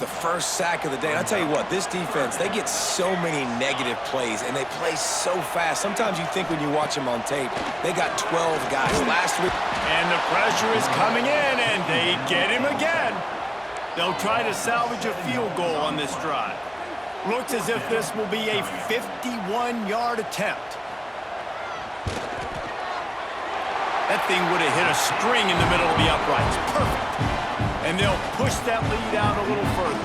The first sack of the day. And I'll tell you what, this defense, they get so many negative plays, and they play so fast. Sometimes you think when you watch them on tape, they got 12 guys. Last week. And the pressure is coming in, and they get him again. They'll try to salvage a field goal on this drive. Looks as if this will be a 51-yard attempt. That thing would have hit a string in the middle of the uprights. Perfect. And they'll push that lead out a little further.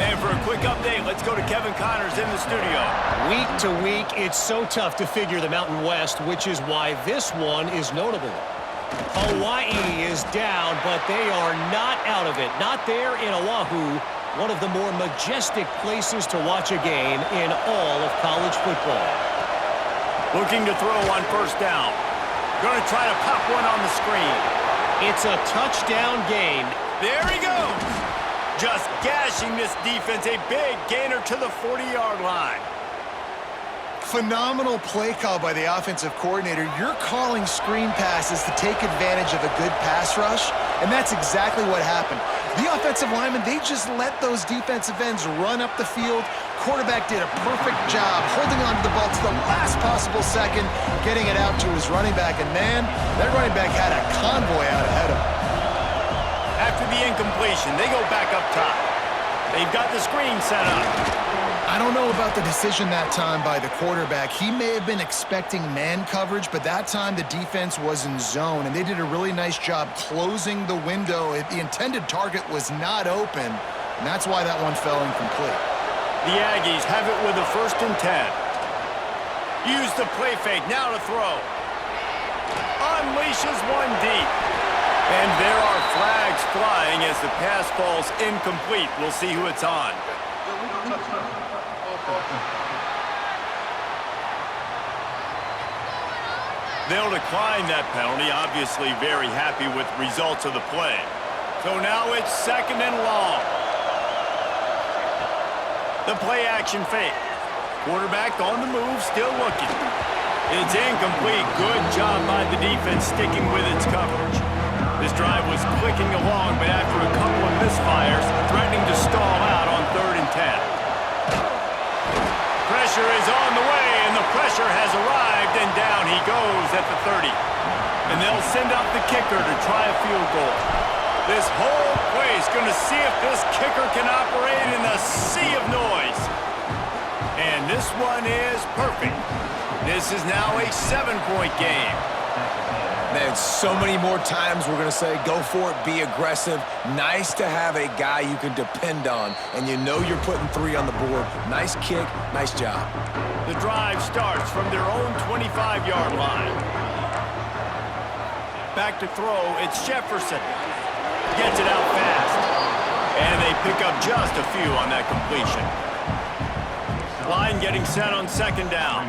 And for a quick update, let's go to Kevin Connors in the studio. Week to week, it's so tough to figure the Mountain West, which is why this one is notable. Hawaii is down, but they are not out of it. Not there in Oahu, one of the more majestic places to watch a game in all of college football. Looking to throw on first down. Going to try to pop one on the screen. It's a touchdown game. There he goes. Just gashing this defense. A big gainer to the 40-yard line. Phenomenal play call by the offensive coordinator. You're calling screen passes to take advantage of a good pass rush, and that's exactly what happened. The offensive linemen, they just let those defensive ends run up the field. Quarterback did a perfect job holding on to the ball to the last possible second, getting it out to his running back, and man, that running back had a convoy out ahead of him. After the incompletion, they go back up top. They've got the screen set up. I don't know about the decision that time by the quarterback. He may have been expecting man coverage, but that time the defense was in zone, and they did a really nice job closing the window. The intended target was not open, and that's why that one fell incomplete. The Aggies have it with a 1st and 10. Use the play fake, now to throw. Unleashes one deep. And there are flags flying as the pass falls incomplete. We'll see who it's on. They'll decline that penalty, obviously very happy with the results of the play. So now it's 2nd and long. The play action fake. Quarterback on the move, still looking. It's incomplete. Good job by the defense sticking with its coverage. This drive was clicking along, but after a couple of misfires, threatening to stall out on 3rd and 10. Pressure is on the way, and the pressure has arrived, and down he goes at the 30. And they'll send out the kicker to try a field goal. This whole place going to see if this kicker can operate in the sea of noise. And this one is perfect. This is now a 7-point game. Man, so many more times we're going to say, go for it, be aggressive. Nice to have a guy you can depend on, and you know you're putting 3 on the board. Nice kick, nice job. The drive starts from their own 25-yard line. Back to throw, it's Jefferson. Gets it out fast. And they pick up just a few on that completion. Line getting set on 2nd down.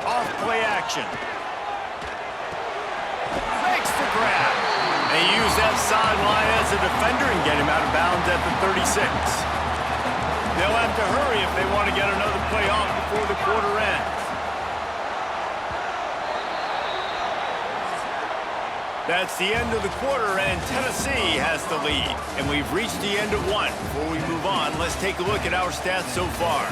Off play action. Makes the grab. They use that sideline as a defender and get him out of bounds at the 36. They'll have to hurry if they want to get another play off before the quarter ends. That's the end of the quarter, and Tennessee has the lead. And we've reached the end of one. Before we move on, let's take a look at our stats so far.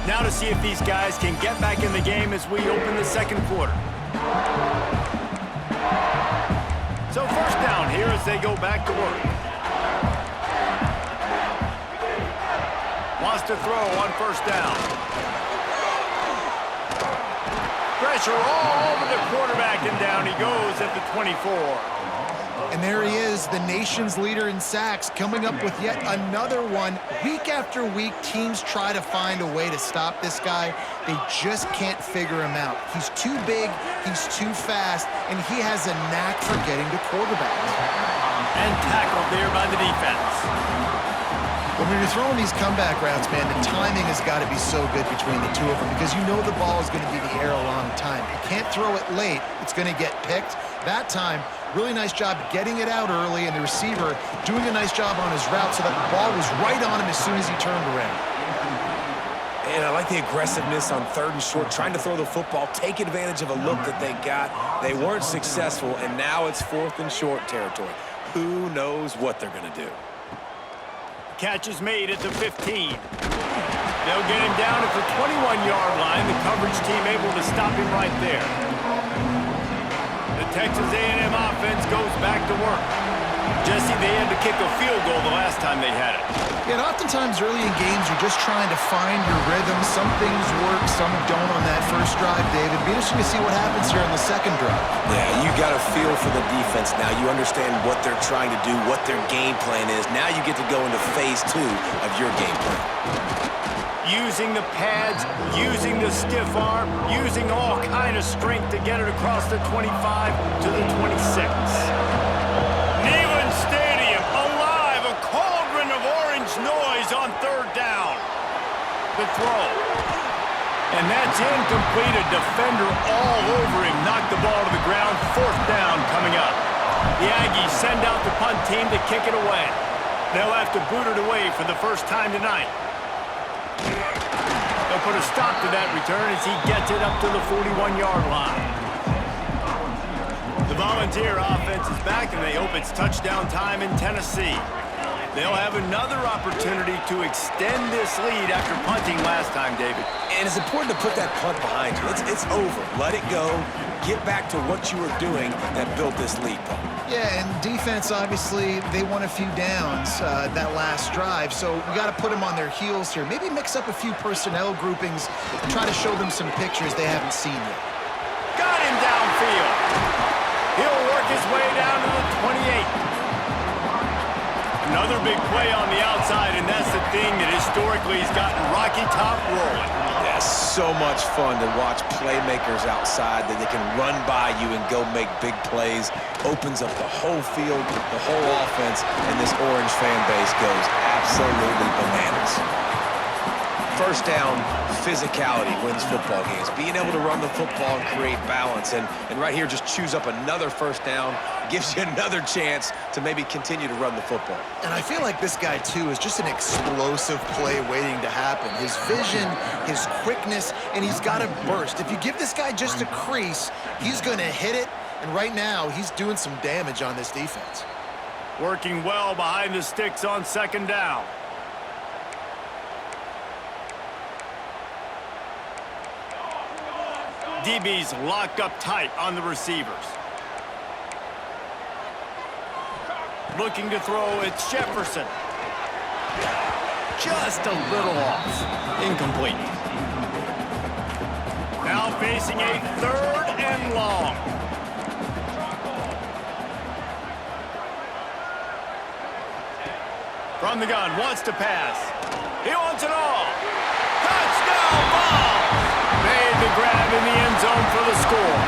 Now to see if these guys can get back in the game as we open the 2nd quarter. So 1st down here as they go back to work. Wants to throw on 1st down. Pressure all over the quarterback, and down he goes at the 24. And there he is, the nation's leader in sacks, coming up with yet another one. Week after week, teams try to find a way to stop this guy. They just can't figure him out. He's too big, he's too fast, and he has a knack for getting to quarterbacks. And tackled there by the defense. When you're throwing these comeback routes, man, the timing has got to be so good between the two of them because you know the ball is going to be in the air a long time. You can't throw it late. It's going to get picked. That time, really nice job getting it out early, and the receiver doing a nice job on his route so that the ball was right on him as soon as he turned around. And I like the aggressiveness on 3rd and short, trying to throw the football, take advantage of a look that they got. They weren't successful, and now it's 4th and short territory. Who knows what they're going to do? Catch is made at the 15. They'll get him down at the 21-yard line. The coverage team able to stop him right there. The Texas A&M offense goes back to work. Jesse, they had to kick a field goal the last time they had it. Yeah, and oftentimes early in games, you're just trying to find your rhythm. Some things work, some don't on that first drive, David. Be interesting to see what happens here on the second drive. Yeah, you got a feel for the defense now. You understand what they're trying to do, what their game plan is. Now you get to go into phase 2 of your game plan. Using the pads, using the stiff arm, using all kind of strength to get it across the 25 to the 26. Neyland Stadium, alive, a cauldron of orange noise on 3rd down. The throw. And that's incomplete. A defender all over him. Knocked the ball to the ground. 4th down coming up. The Aggies send out the punt team to kick it away. They'll have to boot it away for the first time tonight. They'll put a stop to that return as he gets it up to the 41-yard line. The Volunteer offense is back, and they hope it's touchdown time in Tennessee. They'll have another opportunity to extend this lead after punting last time, David. And it's important to put that punt behind you. It's over. Let it go. Get back to what you were doing that built this lead, Paul. Yeah, and defense, obviously, they won a few downs that last drive, so we got to put them on their heels here. Maybe mix up a few personnel groupings and try to show them some pictures they haven't seen yet. Got him downfield. He'll work his way down to the 28. Another big play on the outside, and that's the thing that historically has gotten Rocky Top rolling. Yeah, so much fun to watch playmakers outside that they can run by you and go make big plays. Opens up the whole field, the whole offense, and this Orange fan base goes absolutely bananas. First down, physicality wins football games. Being able to run the football and create balance. And right here, just choose up another first down. Gives you another chance to maybe continue to run the football. And I feel like this guy, too, is just an explosive play waiting to happen. His vision, his quickness, and he's got to burst. If you give this guy just a crease, he's going to hit it. And right now, he's doing some damage on this defense. Working well behind the sticks on 2nd down. DB's locked up tight on the receivers. Looking to throw, it's Jefferson. Just a little off. Incomplete. Now facing a 3rd and long. From the gun, wants to pass. He wants it all. Touchdown ball! Made the grab in the end zone for the score.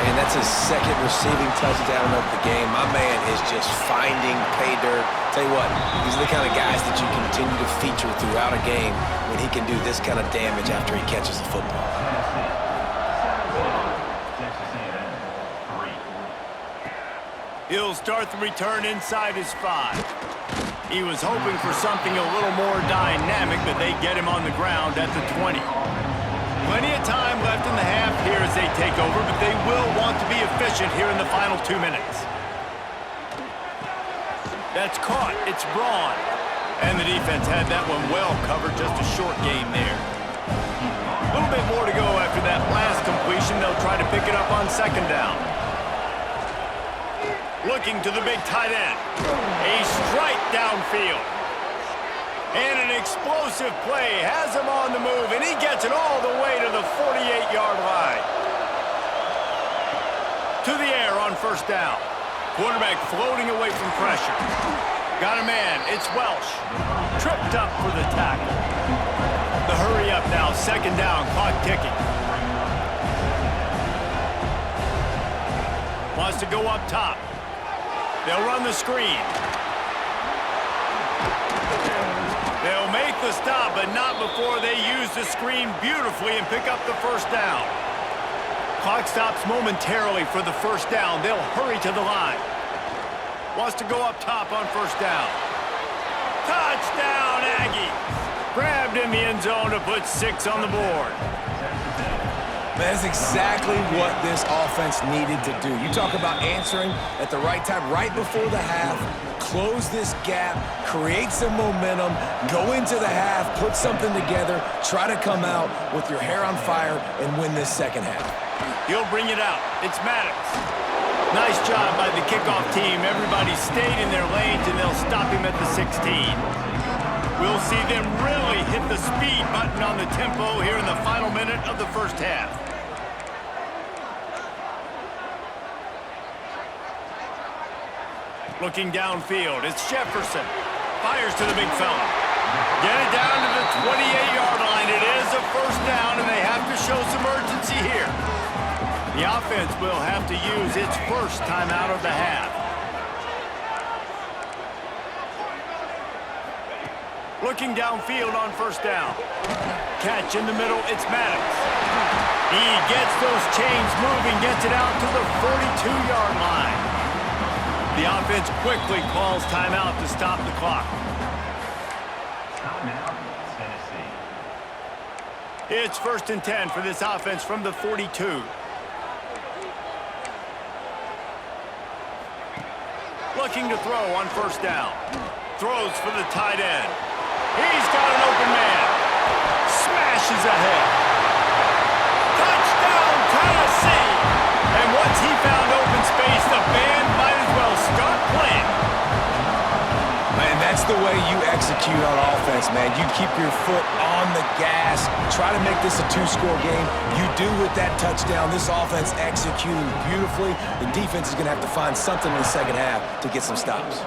And that's his 2nd receiving touchdown of the game. My man is just finding pay dirt. Tell you what, these are the kind of guys that you continue to feature throughout a game when he can do this kind of damage after he catches the football. He'll start the return inside his 5. He was hoping for something a little more dynamic, but they get him on the ground at the 20. Plenty of time left in the half here as they take over, but they will want to be efficient here in the final 2 minutes. That's caught. It's Braun. And the defense had that one well covered. Just a short game there. A little bit more to go after that last completion. They'll try to pick it up on 2nd down. Looking to the big tight end. A strike downfield. And an explosive play has him on the move, and he gets it all the way to the 48-yard line. To the air on 1st down. Quarterback floating away from pressure. Got a man. It's Welsh. Tripped up for the tackle. The hurry up now. 2nd down. Clock ticking. Wants to go up top. They'll run the screen. They'll make the stop, but not before they use the screen beautifully and pick up the 1st down. Clock stops momentarily for the 1st down. They'll hurry to the line. Wants to go up top on 1st down. Touchdown, Aggies! Grabbed in in the end zone to put 6 on the board. That's exactly what this offense needed to do. You talk about answering at the right time, right before the half, close this gap, create some momentum, go into the half, put something together, try to come out with your hair on fire and win this second half. He'll bring it out. It's Maddox. Nice job by the kickoff team. Everybody stayed in their lanes, and they'll stop him at the 16. We'll see them really hit the speed button on the tempo here in the final minute of the first half. Looking downfield, it's Jefferson. Fires to the big fella. Get it down to the 28-yard line. It is a first down, and they have to show some urgency here. The offense will have to use its first timeout of the half. Looking downfield on first down. Catch in the middle, it's Maddox. He gets those chains moving, gets it out to the 42-yard line. The offense quickly calls timeout to stop the clock. It's 1st and 10 for this offense from the 42. Looking to throw on first down. Throws for the tight end. He's got an open man. Smashes ahead. Touchdown, Tennessee! And once he found open space, the band might as well start playing. Man, that's the way you execute on offense, man. You keep your foot on the gas. Try to make this a 2-score game. You do with that touchdown. This offense executing beautifully. The defense is going to have to find something in the second half to get some stops.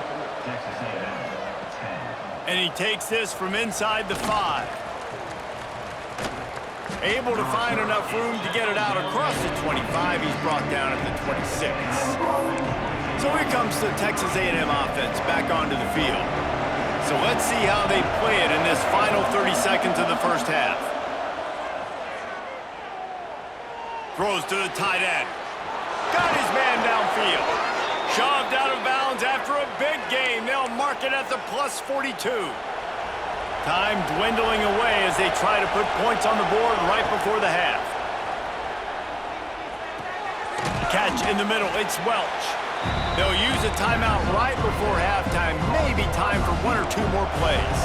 And he takes this from inside the 5. Able to find enough room to get it out across the 25. He's brought down at the 26. So here comes the Texas A&M offense back onto the field. So let's see how they play it in this final 30 seconds of the first half. Throws to the tight end. Got his man downfield. Shoved out of bounds after a big gain. They'll mark it at the plus 42. Time dwindling away as they try to put points on the board right before the half. Catch in the middle, it's Welch. They'll use a timeout right before halftime, maybe time for 1 or 2 more plays.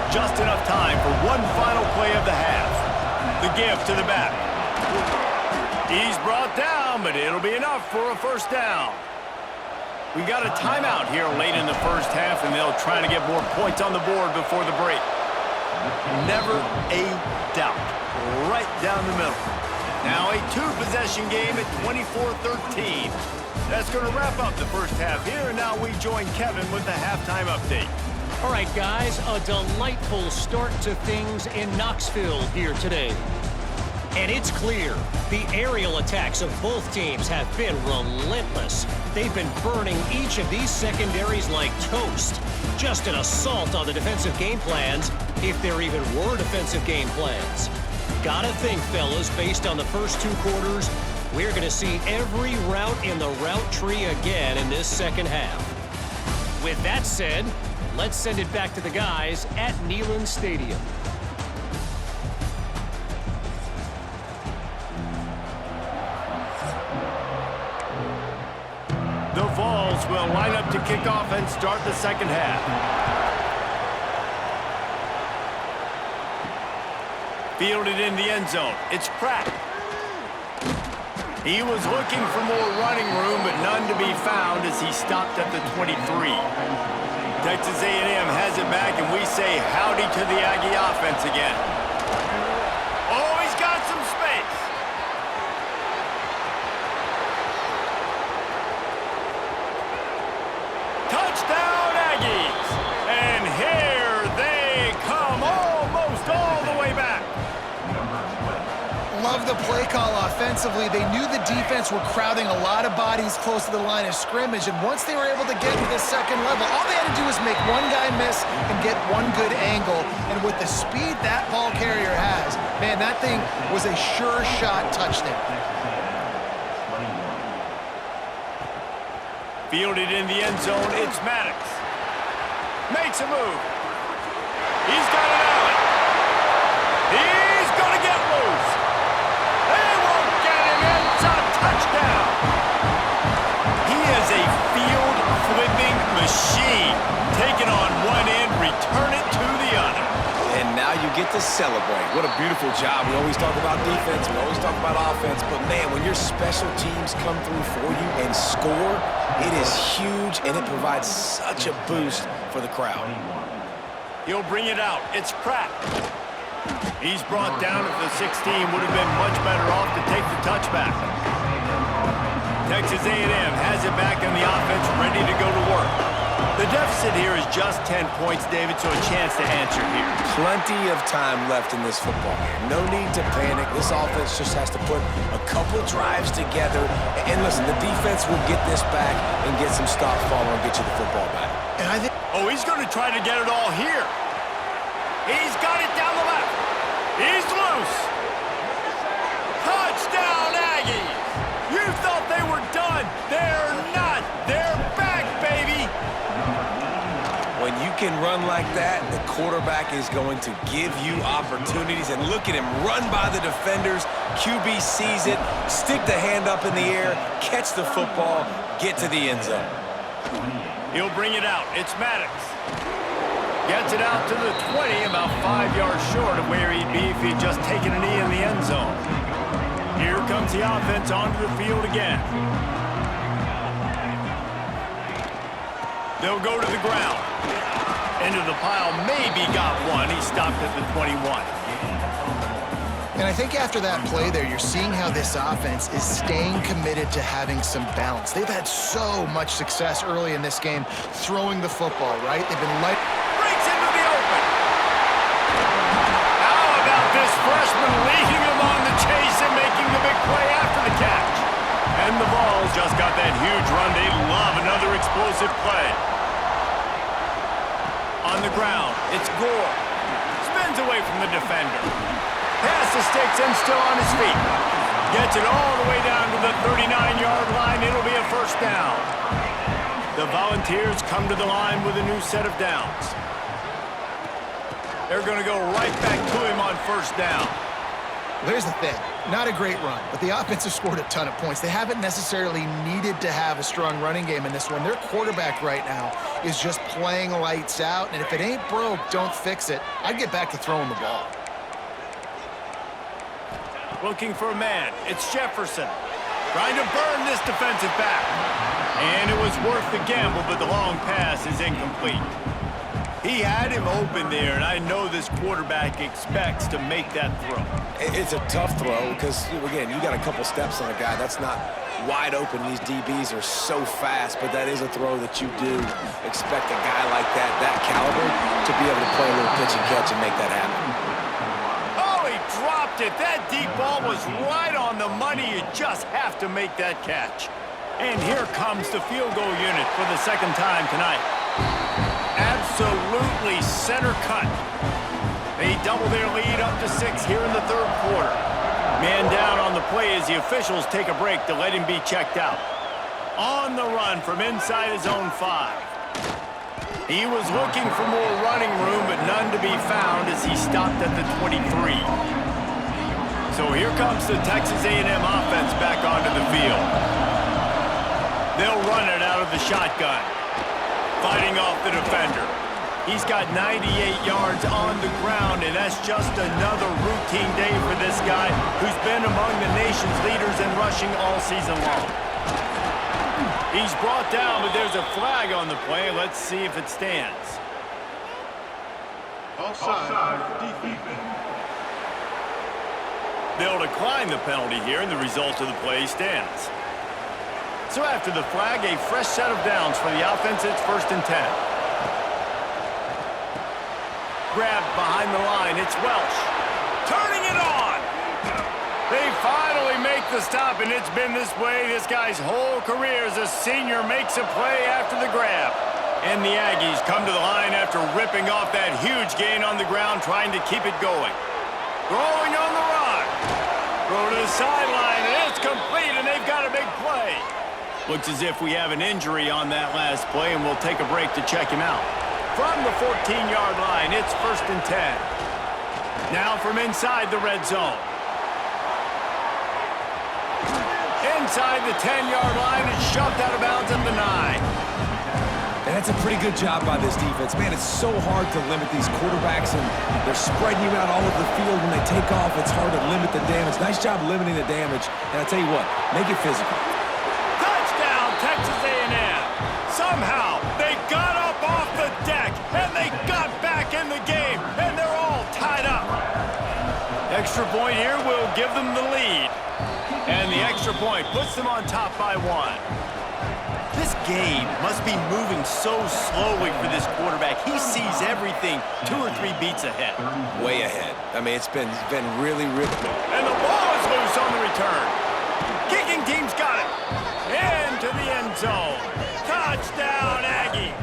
Just enough time for one final play of the half. The give to the back. He's brought down, but it'll be enough for a first down. We got a timeout here late in the first half, and they'll try to get more points on the board before the break. Never a doubt. Right down the middle. Now a 2-possession game at 24-13. That's going to wrap up the first half here, and now we join Kevin with the halftime update. All right, guys, a delightful start to things in Knoxville here today. And it's clear, the aerial attacks of both teams have been relentless. They've been burning each of these secondaries like toast. Just an assault on the defensive game plans, if there even were defensive game plans. Gotta think, fellas, based on the first 2 quarters, we're gonna see every route in the route tree again in this second half. With that said, let's send it back to the guys at Neyland Stadium. The Vols will line up to kick off and start the second half. Fielded in the end zone. It's Pratt. He was looking for more running room, but none to be found as he stopped at the 23. Texas A&M has it back, and we say howdy to the Aggie offense again. Oh, he's got some space. Touchdown, Aggies! And here they come, almost all the way back. Love the play call offensively. They knew the defense were crowding a lot of bodies close to the line of scrimmage, and once they were able to get to the second level, all they had to do was make one guy miss and get one good angle. And with the speed that ball carrier has, man, that thing was a sure shot touchdown. Fielded in the end zone, it's Maddox. Makes a move. He's got it out. get to celebrate. What a beautiful job. We always talk about defense. We always talk about offense. But, man, when your special teams come through for you and score, it is huge, and it provides such a boost for the crowd. He'll bring it out. It's Pratt. He's brought down at the 16. Would have been much better off to take the touchback. Texas A&M has it back on the offense, ready to go to work. The deficit here is just 10 points, David, so a chance to answer here. Plenty of time left in this football game. No need to panic. This offense just has to put a couple drives together. And listen, the defense will get this back and get some stops following and get you the football back. And I think... Oh, he's going to try to get it all here. He's got it down the left. He's loose. Touchdown, Aggies. You thought they were done. They're not. They're back, baby. When you can run like that, the quarterback is going to give you opportunities. And look at him run by the defenders. QB sees it, stick the hand up in the air, catch the football, get to the end zone. He'll bring it out. It's Maddox. Gets it out to the 20, about 5 yards short of where he'd be if he'd just taken a knee in the end zone. Here comes the offense onto the field again. They'll go to the ground. Into the pile, maybe got one. He stopped at the 21. And I think after that play there, you're seeing how this offense is staying committed to having some balance. They've had so much success early in this game throwing the football, right? They've been light. Breaks into the open. How about this freshman leading him on the chase and making the big play after the catch? And the Vols just got that huge run. They love another explosive play. On the ground, it's Gore. Spins away from the defender. Pass the sticks and still on his feet. Gets it all the way down to the 39-yard line. It'll be a first down. The Volunteers come to the line with a new set of downs. They're going to go right back to him on first down. There's the thing. Not a great run, but the offense has scored a ton of points. They haven't necessarily needed to have a strong running game in this one. Their quarterback right now is just playing lights out, and if it ain't broke, don't fix it. I'd get back to throwing the ball. Looking for a man. It's Jefferson. Trying to burn this defensive back. And it was worth the gamble, but the long pass is incomplete. He had him open there, and I know this quarterback expects to make that throw. It's a tough throw because, again, you got a couple steps on a guy. That's not wide open. These DBs are so fast, but that is a throw that you do expect a guy like that caliber, to be able to play a little pitch and catch and make that happen. Oh, he dropped it. That deep ball was right on the money. You just have to make that catch. And here comes the field goal unit for the second time tonight. Absolutely center cut. They double their lead up to 6 here in the third quarter. Man down on the play as the officials take a break to let him be checked out. On the run from inside his own 5. He was looking for more running room, but none to be found as he stopped at the 23. So here comes the Texas A&M offense back onto the field. They'll run it out of the shotgun. Fighting off the defender. He's got 98 yards on the ground, and that's just another routine day for this guy who's been among the nation's leaders in rushing all season long. He's brought down, but there's a flag on the play. Let's see if it stands. Offside. Defense. They'll decline the penalty here, and the result of the play stands. So after the flag, a fresh set of downs for the offense. It's 1st and 10. Grabbed behind the line. It's Welsh. Turning it on. They finally make the stop, and it's been this way this guy's whole career as a senior. Makes a play after the grab. And the Aggies come to the line after ripping off that huge gain on the ground, trying to keep it going. Throwing on the run. Throw to the sideline, and it's complete, and they've got a big play. Looks as if we have an injury on that last play, and we'll take a break to check him out. From the 14-yard line, it's 1st and 10. Now from inside the red zone. Inside the 10-yard line, it's shoved out of bounds at the 9. And That's a pretty good job by this defense. Man, it's so hard to limit these quarterbacks, and they're spreading you out all over the field. When they take off, it's hard to limit the damage. Nice job limiting the damage. And I'll tell you what, make it physical. Touchdown, Texas A&M. Somehow, they got up off the deck, and they got back in the game, and they're all tied up. Extra point here will give them the lead. And the extra point puts them on top by 1. This game must be moving so slowly for this quarterback. He sees everything 2 or 3 beats ahead. Way ahead. I mean, it's been really. And the ball is loose on the return. Kicking team's got it. Into the end zone. Touchdown, Aggies.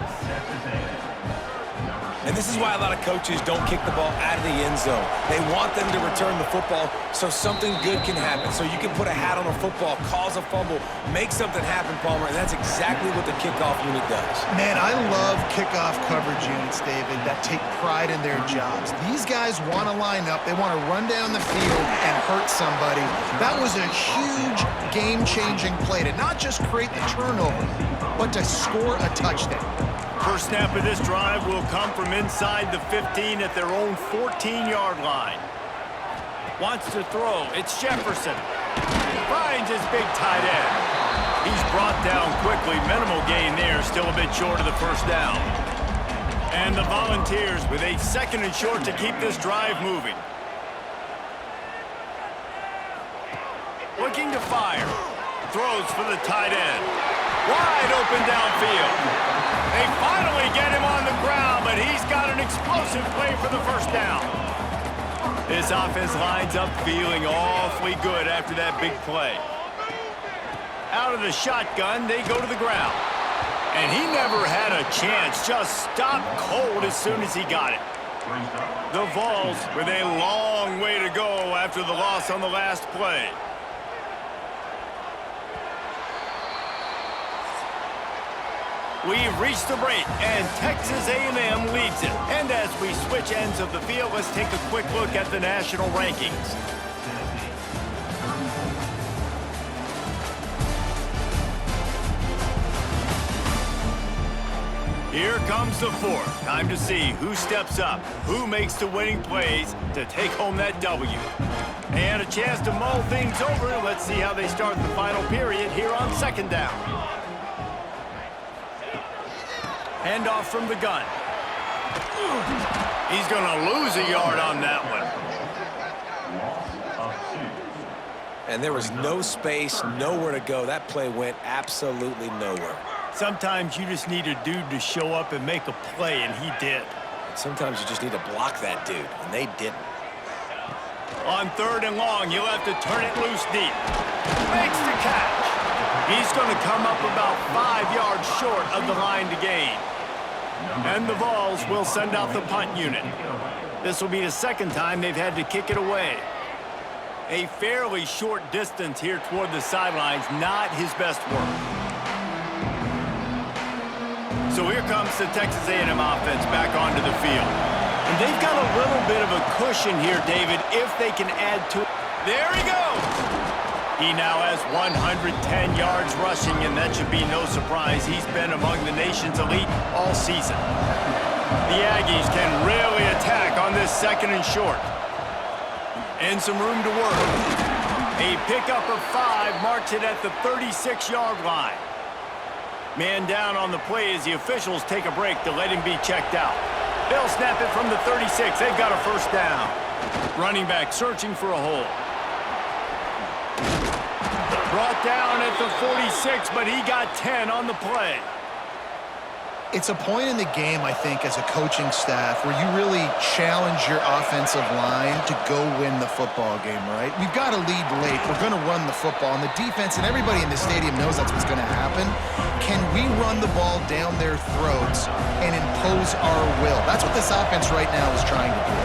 And this is why a lot of coaches don't kick the ball out of the end zone. They want them to return the football so something good can happen. So you can put a hat on a football, cause a fumble, make something happen, Palmer, and that's exactly what the kickoff unit does. Man, I love kickoff coverage units, David, that take pride in their jobs. These guys want to line up. They want to run down the field and hurt somebody. That was a huge game-changing play to not just create the turnover, but to score a touchdown. First snap of this drive will come from inside the 15 at their own 14-yard line. Wants to throw. It's Jefferson. Finds his big tight end. He's brought down quickly. Minimal gain there. Still a bit short of the first down. And the Volunteers with a 2nd and short to keep this drive moving. Looking to fire. Throws for the tight end. Wide open downfield. They finally get him on the ground, but he's got an explosive play for the first down. This offense lines up feeling awfully good after that big play. Out of the shotgun, they go to the ground. And he never had a chance, just stopped cold as soon as he got it. The Vols with a long way to go after the loss on the last play. We've reached the break, and Texas A&M leads it. And as we switch ends of the field, let's take a quick look at the national rankings. Here comes the 4th. Time to see who steps up, who makes the winning plays to take home that W. And a chance to mull things over. Let's see how they start the final period here on 2nd down. Handoff from the gun. He's going to lose a yard on that one. And there was no space, nowhere to go. That play went absolutely nowhere. Sometimes you just need a dude to show up and make a play, and he did. Sometimes you just need to block that dude, and they didn't. On 3rd and long, you'll have to turn it loose deep. Makes the catch. He's going to come up about 5 yards short of the line to gain. And the Vols will send out the punt unit. This will be the 2nd time they've had to kick it away. A fairly short distance here toward the sidelines, not his best work. So here comes the Texas A&M offense back onto the field. And they've got a little bit of a cushion here, David, if they can add to it. There he goes! He now has 110 yards rushing, and that should be no surprise. He's been among the nation's elite all season. The Aggies can really attack on this 2nd and short. And some room to work. A pickup of 5 marks it at the 36-yard line. Man down on the play as the officials take a break to let him be checked out. They'll snap it from the 36. They've got a first down. Running back searching for a hole. Brought down at the 46, but he got 10 on the play. It's a point in the game, I think, as a coaching staff where you really challenge your offensive line to go win the football game, right? We've got to lead late. We're going to run the football. And the defense and everybody in the stadium knows that's what's going to happen. Can we run the ball down their throats and impose our will? That's what this offense right now is trying to do.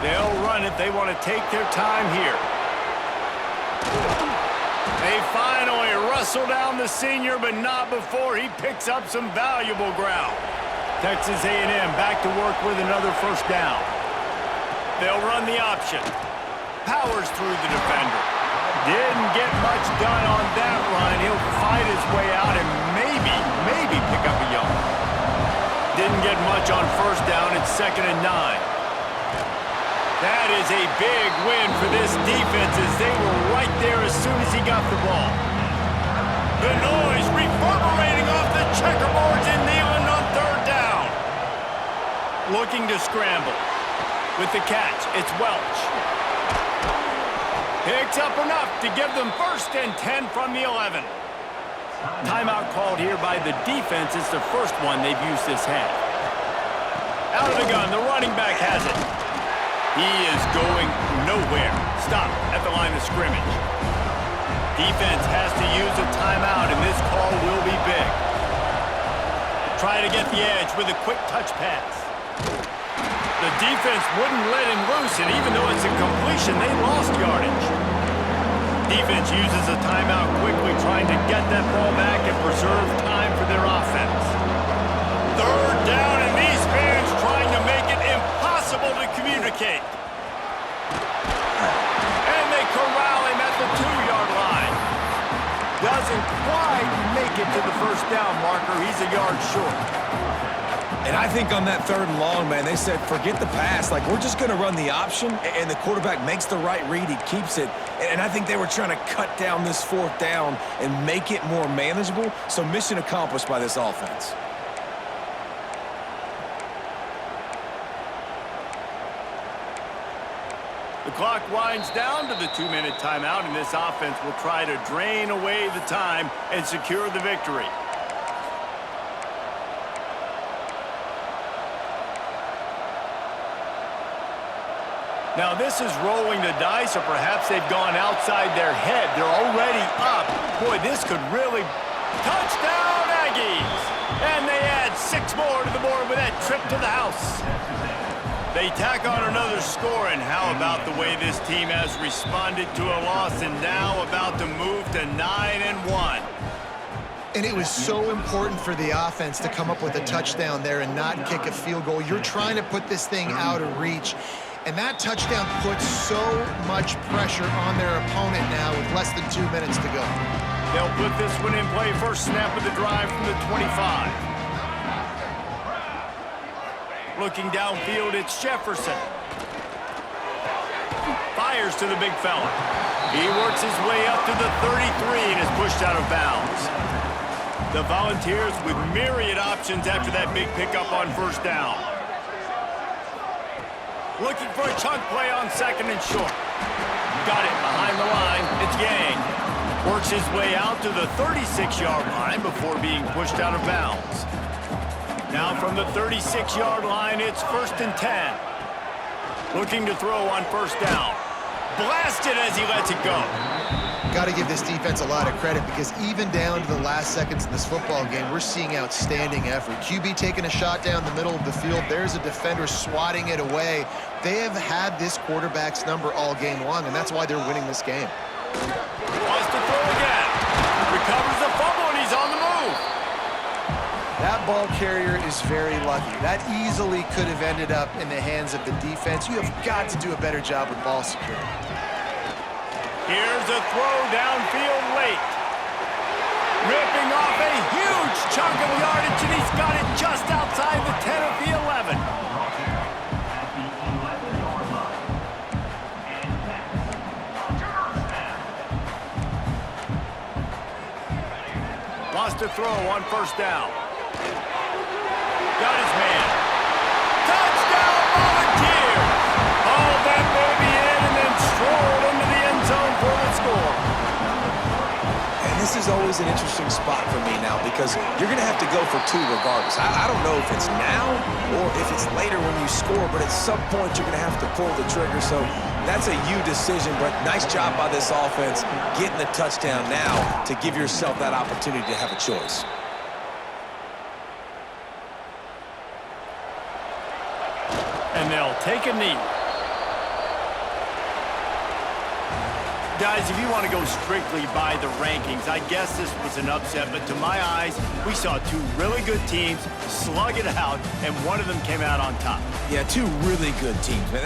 They'll run it. They want to take their time here. They finally wrestle down the senior, but not before he picks up some valuable ground. Texas A&M back to work with another first down. They'll run the option. Powers through the defender. Didn't get much done on that run. He'll fight his way out and maybe pick up a yard. Didn't get much on first down. It's 2nd and 9. That is a big win for this defense as they were right there as soon as he got the ball. The noise reverberating off the checkerboards in Neyland on 3rd down. Looking to scramble. With the catch, it's Welch. Picks up enough to give them 1st and 10 from the 11. Timeout called here by the defense. It's the first one they've used this half. Out of the gun, the running back has it. He is going nowhere. Stop at the line of scrimmage. Defense has to use a timeout, and this call will be big. Try to get the edge with a quick touch pass. The defense wouldn't let him loose, and even though it's a completion, they lost yardage. Defense uses a timeout quickly, trying to get that ball back and preserve time for their offense. 3rd down, and these fans trying to make it impossible to communicate. And they corral him at the 2-yard line. Doesn't quite make it to the 1st down marker. He's a yard short. And I think on that 3rd and long, man, they said, forget the pass. Like, we're just going to run the option, and the quarterback makes the right read. He keeps it. And I think they were trying to cut down this 4th down and make it more manageable. So mission accomplished by this offense. The clock winds down to the 2-minute timeout, and this offense will try to drain away the time and secure the victory. Now this is rolling the dice, or perhaps they've gone outside their head. They're already up. Boy, this could really... Touchdown, Aggies! And they add 6 more to the board with that trip to the house. They tack on another score, and how about the way this team has responded to a loss and now about to move to 9-1. And it was so important for the offense to come up with a touchdown there and not kick a field goal. You're trying to put this thing out of reach. And that touchdown puts so much pressure on their opponent now with less than 2 minutes to go. They'll put this one in play. First snap of the drive from the 25. Looking downfield, it's Jefferson. Fires to the big fella. He works his way up to the 33 and is pushed out of bounds. The Volunteers with myriad options after that big pickup on 1st down. Looking for a chunk play on 2nd and short. Got it behind the line. It's Yang. Works his way out to the 36-yard line before being pushed out of bounds. Now from the 36-yard line, it's 1st and 10. Looking to throw on 1st down. Blasted as he lets it go. Got to give this defense a lot of credit because even down to the last seconds in this football game, we're seeing outstanding effort. QB taking a shot down the middle of the field. There's a defender swatting it away. They have had this quarterback's number all game long, and that's why they're winning this game. Wants to throw again. Recovers the fumble, and he's on the move. That ball carrier is very lucky. That easily could have ended up in the hands of the defense. You have got to do a better job with ball security. Here's a throw downfield late. Ripping off a huge chunk of yardage, and he's got it just outside the 10 of the 11. Wants to throw on 1st down. Got his man. Touchdown, Volunteers! All that baby in and then strolled into the end zone for the score. And this is always an interesting spot for me now because you're going to have to go for 2 regardless. I don't know if it's now or if it's later when you score, but at some point you're going to have to pull the trigger. So that's a you decision, but nice job by this offense getting the touchdown now to give yourself that opportunity to have a choice. And they'll take a knee. Guys, if you want to go strictly by the rankings, I guess this was an upset, but to my eyes, we saw 2 really good teams slug it out, and one of them came out on top. Yeah, 2 really good teams, man.